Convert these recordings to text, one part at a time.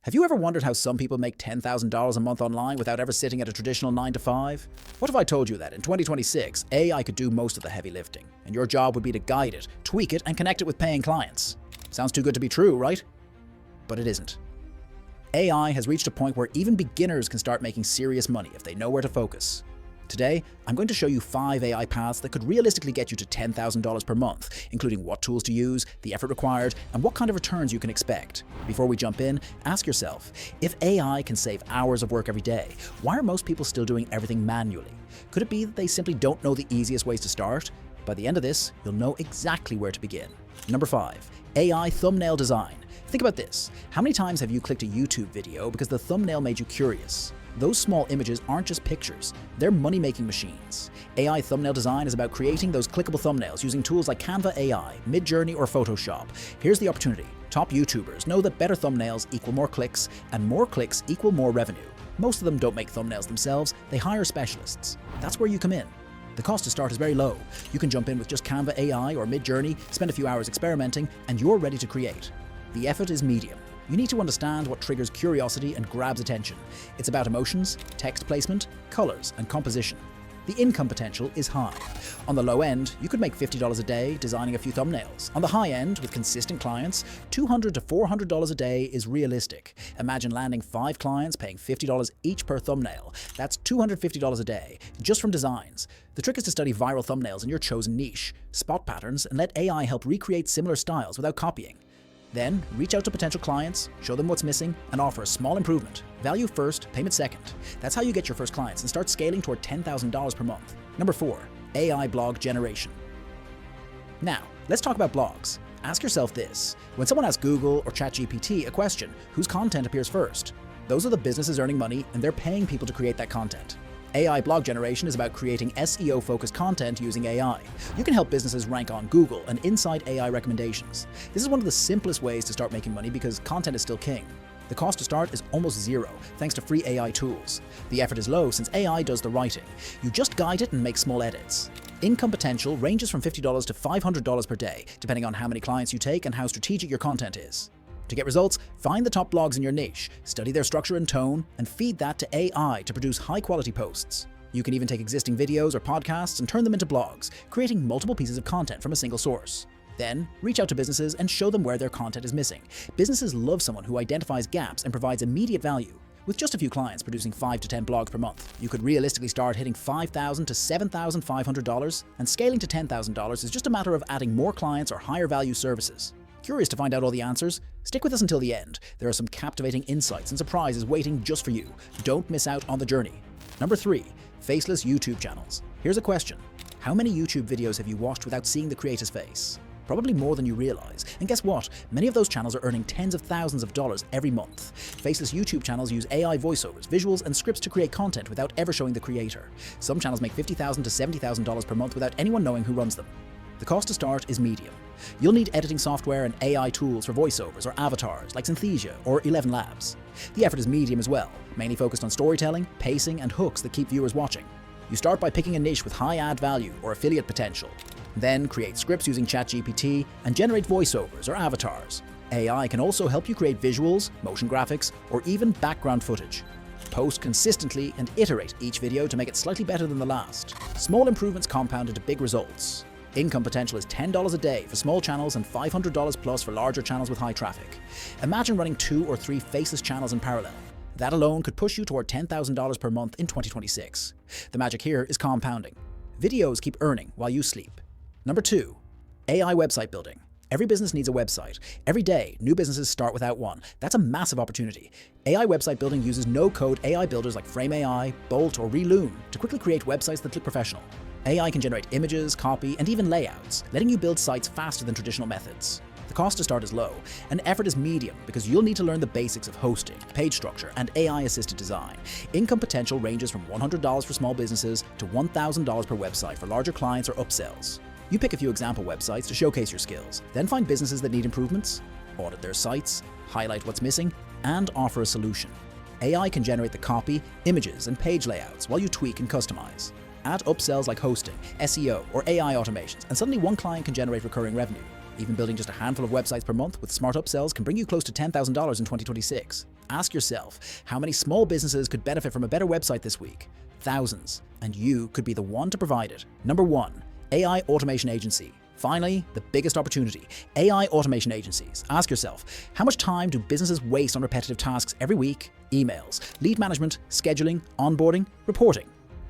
Have you ever wondered how some people make $10,000 a month online without ever sitting at a traditional 9 to 5? What if I told you that in 2026, AI could do most of the heavy lifting, and your job would be to guide it, tweak it, and connect it with paying clients? Sounds too good to be true, right? But it isn't. AI has reached a point where even beginners can start making serious money if they know where to focus. Today, I'm going to show you 5 AI paths that could realistically get you to $10,000 per month, including what tools to use, the effort required, and what kind of returns you can expect. Before we jump in, ask yourself, if AI can save hours of work every day, why are most people still doing everything manually? Could it be that they simply don't know the easiest ways to start? By the end of this, you'll know exactly where to begin. Number 5. AI thumbnail design. Think about this. How many times have you clicked a YouTube video because the thumbnail made you curious? Those small images aren't just pictures, they're money-making machines. AI thumbnail design is about creating those clickable thumbnails using tools like Canva AI, Midjourney, or Photoshop. Here's the opportunity. Top YouTubers know that better thumbnails equal more clicks, and more clicks equal more revenue. Most of them don't make thumbnails themselves, they hire specialists. That's where you come in. The cost to start is very low. You can jump in with just Canva AI or Midjourney, spend a few hours experimenting, and you're ready to create. The effort is medium. You need to understand what triggers curiosity and grabs attention. It's about emotions, text placement, colors, and composition. The income potential is high. On the low end, you could make $50 a day designing a few thumbnails. On the high end, with consistent clients, $200 to $400 a day is realistic. Imagine landing 5 clients paying $50 each per thumbnail. That's $250 a day, just from designs. The trick is to study viral thumbnails in your chosen niche, spot patterns, and let AI help recreate similar styles without copying. Then, reach out to potential clients, show them what's missing, and offer a small improvement. Value first, payment second. That's how you get your first clients and start scaling toward $10,000 per month. Number 4. AI blog generation. Now, let's talk about blogs. Ask yourself this. When someone asks Google or ChatGPT a question, whose content appears first? Those are the businesses earning money, and they're paying people to create that content. AI blog generation is about creating SEO-focused content using AI. You can help businesses rank on Google and inside AI recommendations. This is one of the simplest ways to start making money because content is still king. The cost to start is almost zero, thanks to free AI tools. The effort is low since AI does the writing. You just guide it and make small edits. Income potential ranges from $50 to $500 per day, depending on how many clients you take and how strategic your content is. To get results, find the top blogs in your niche, study their structure and tone, and feed that to AI to produce high-quality posts. You can even take existing videos or podcasts and turn them into blogs, creating multiple pieces of content from a single source. Then, reach out to businesses and show them where their content is missing. Businesses love someone who identifies gaps and provides immediate value. With just a few clients producing 5 to 10 blogs per month, you could realistically start hitting $5,000 to $7,500, and scaling to $10,000 is just a matter of adding more clients or higher value services. Curious to find out all the answers? Stick with us until the end. There are some captivating insights and surprises waiting just for you. Don't miss out on the journey. Number 3. Faceless YouTube channels. Here's a question. How many YouTube videos have you watched without seeing the creator's face? Probably more than you realize. And guess what? Many of those channels are earning tens of thousands of dollars every month. Faceless YouTube channels use AI voiceovers, visuals, and scripts to create content without ever showing the creator. Some channels make $50,000 to $70,000 per month without anyone knowing who runs them. The cost to start is medium. You'll need editing software and AI tools for voiceovers or avatars like Synthesia or 11 Labs. The effort is medium as well, mainly focused on storytelling, pacing, and hooks that keep viewers watching. You start by picking a niche with high ad value or affiliate potential. Then create scripts using ChatGPT and generate voiceovers or avatars. AI can also help you create visuals, motion graphics, or even background footage. Post consistently and iterate each video to make it slightly better than the last. Small improvements compound into big results. Income potential is $10 a day for small channels and $500 plus for larger channels with high traffic. Imagine running 2 or 3 faceless channels in parallel. That alone could push you toward $10,000 per month in 2026. The magic here is compounding. Videos keep earning while you sleep. Number 2. AI website building. Every business needs a website. Every day, new businesses start without one. That's a massive opportunity. AI website building uses no-code AI builders like Frame AI, Bolt, or Reloom to quickly create websites that look professional. AI can generate images, copy, and even layouts, letting you build sites faster than traditional methods. The cost to start is low, and effort is medium because you'll need to learn the basics of hosting, page structure, and AI-assisted design. Income potential ranges from $100 for small businesses to $1,000 per website for larger clients or upsells. You pick a few example websites to showcase your skills, then find businesses that need improvements, audit their sites, highlight what's missing, and offer a solution. AI can generate the copy, images, and page layouts while you tweak and customize. Add upsells like hosting, SEO, or AI automations, and suddenly one client can generate recurring revenue. Even building just a handful of websites per month with smart upsells can bring you close to $10,000 in 2026. Ask yourself, how many small businesses could benefit from a better website this week? Thousands, and you could be the one to provide it. Number 1, AI automation agency. Finally, the biggest opportunity, AI automation agencies. Ask yourself, how much time do businesses waste on repetitive tasks every week? Emails, lead management, scheduling, onboarding, reporting.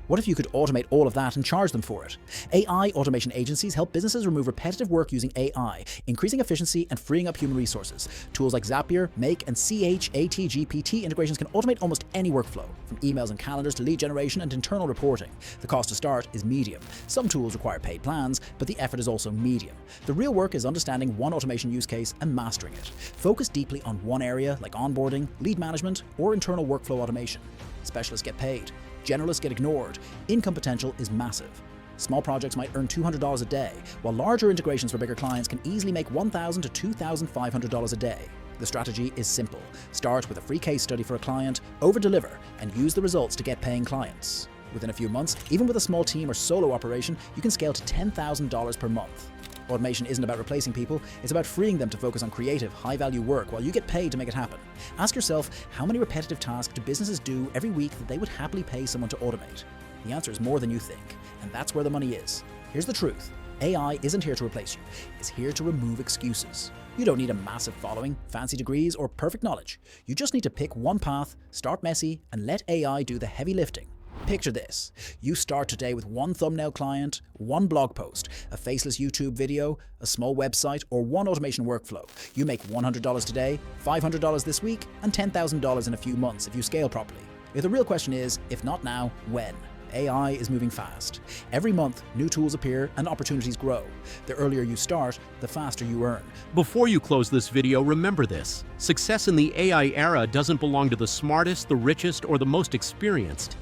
What if you could automate all of that and charge them for it? AI automation agencies help businesses remove repetitive work using AI, increasing efficiency and freeing up human resources. Tools like Zapier, Make, and 𝐂𝐎𝐍𝐄𝐓 integrations can automate almost any workflow, from emails and calendars to lead generation and internal reporting. The cost to start is medium. Some tools require paid plans, but the effort is also medium. The real work is understanding one automation use case and mastering it. Focus deeply on one area like onboarding, lead management, or internal workflow automation. Specialists get paid. Generalists get ignored. Income potential is massive. Small projects might earn $200 a day, while larger integrations for bigger clients can easily make $1,000 to $2,500 a day. The strategy is simple. Start with a free case study for a client, over-deliver, and use the results to get paying clients. Within a few months, even with a small team or solo operation, you can scale to $10,000 per month. Automation isn't about replacing people, it's about freeing them to focus on creative, high-value work while you get paid to make it happen. Ask yourself, how many repetitive tasks do businesses do every week that they would happily pay someone to automate? The answer is more than you think, and that's where the money is. Here's the truth. AI isn't here to replace you, it's here to remove excuses. You don't need a massive following, fancy degrees, or perfect knowledge. You just need to pick one path, start messy, and let AI do the heavy lifting. Picture this. You start today with one thumbnail client, one blog post, a faceless YouTube video, a small website, or one automation workflow. You make $100 today, $500 this week, and $10,000 in a few months if you scale properly. If the real question is, if not now, when? AI is moving fast. Every month, new tools appear and opportunities grow. The earlier you start, the faster you earn. Before you close this video, remember this. Success in the AI era doesn't belong to the smartest, the richest, or the most experienced.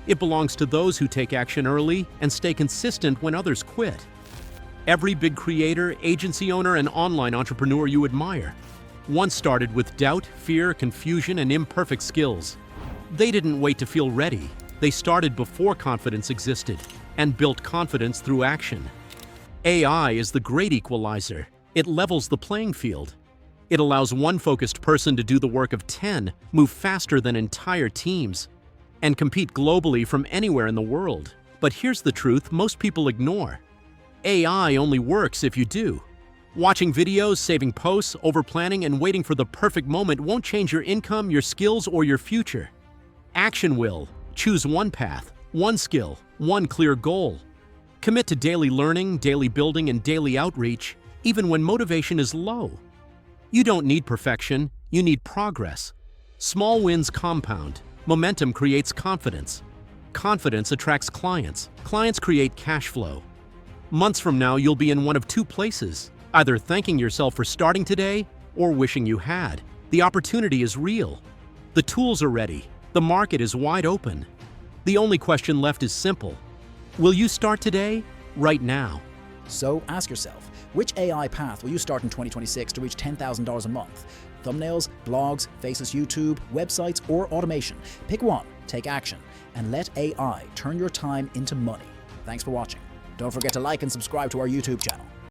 It belongs to those who take action early and stay consistent when others quit. Every big creator, agency owner, and online entrepreneur you admire once started with doubt, fear, confusion, and imperfect skills. They didn't wait to feel ready. They started before confidence existed and built confidence through action. AI is the great equalizer. It levels the playing field. It allows one focused person to do the work of 10, move faster than entire teams, and compete globally from anywhere in the world. But here's the truth most people ignore. AI only works if you do. Watching videos, saving posts, overplanning, and waiting for the perfect moment won't change your income, your skills, or your future. Action will. Choose one path, one skill, one clear goal. Commit to daily learning, daily building, and daily outreach, even when motivation is low. You don't need perfection, you need progress. Small wins compound. Momentum creates confidence. Confidence attracts clients. Clients create cash flow. Months from now, you'll be in one of two places, either thanking yourself for starting today or wishing you had. The opportunity is real. The tools are ready. The market is wide open. The only question left is simple. Will you start today, right now? So ask yourself, which AI path will you start in 2026 to reach $10,000 a month? Thumbnails, blogs, faceless YouTube, websites, or automation. Pick one, take action, and let AI turn your time into money. Thanks for watching. Don't forget to like and subscribe to our YouTube channel.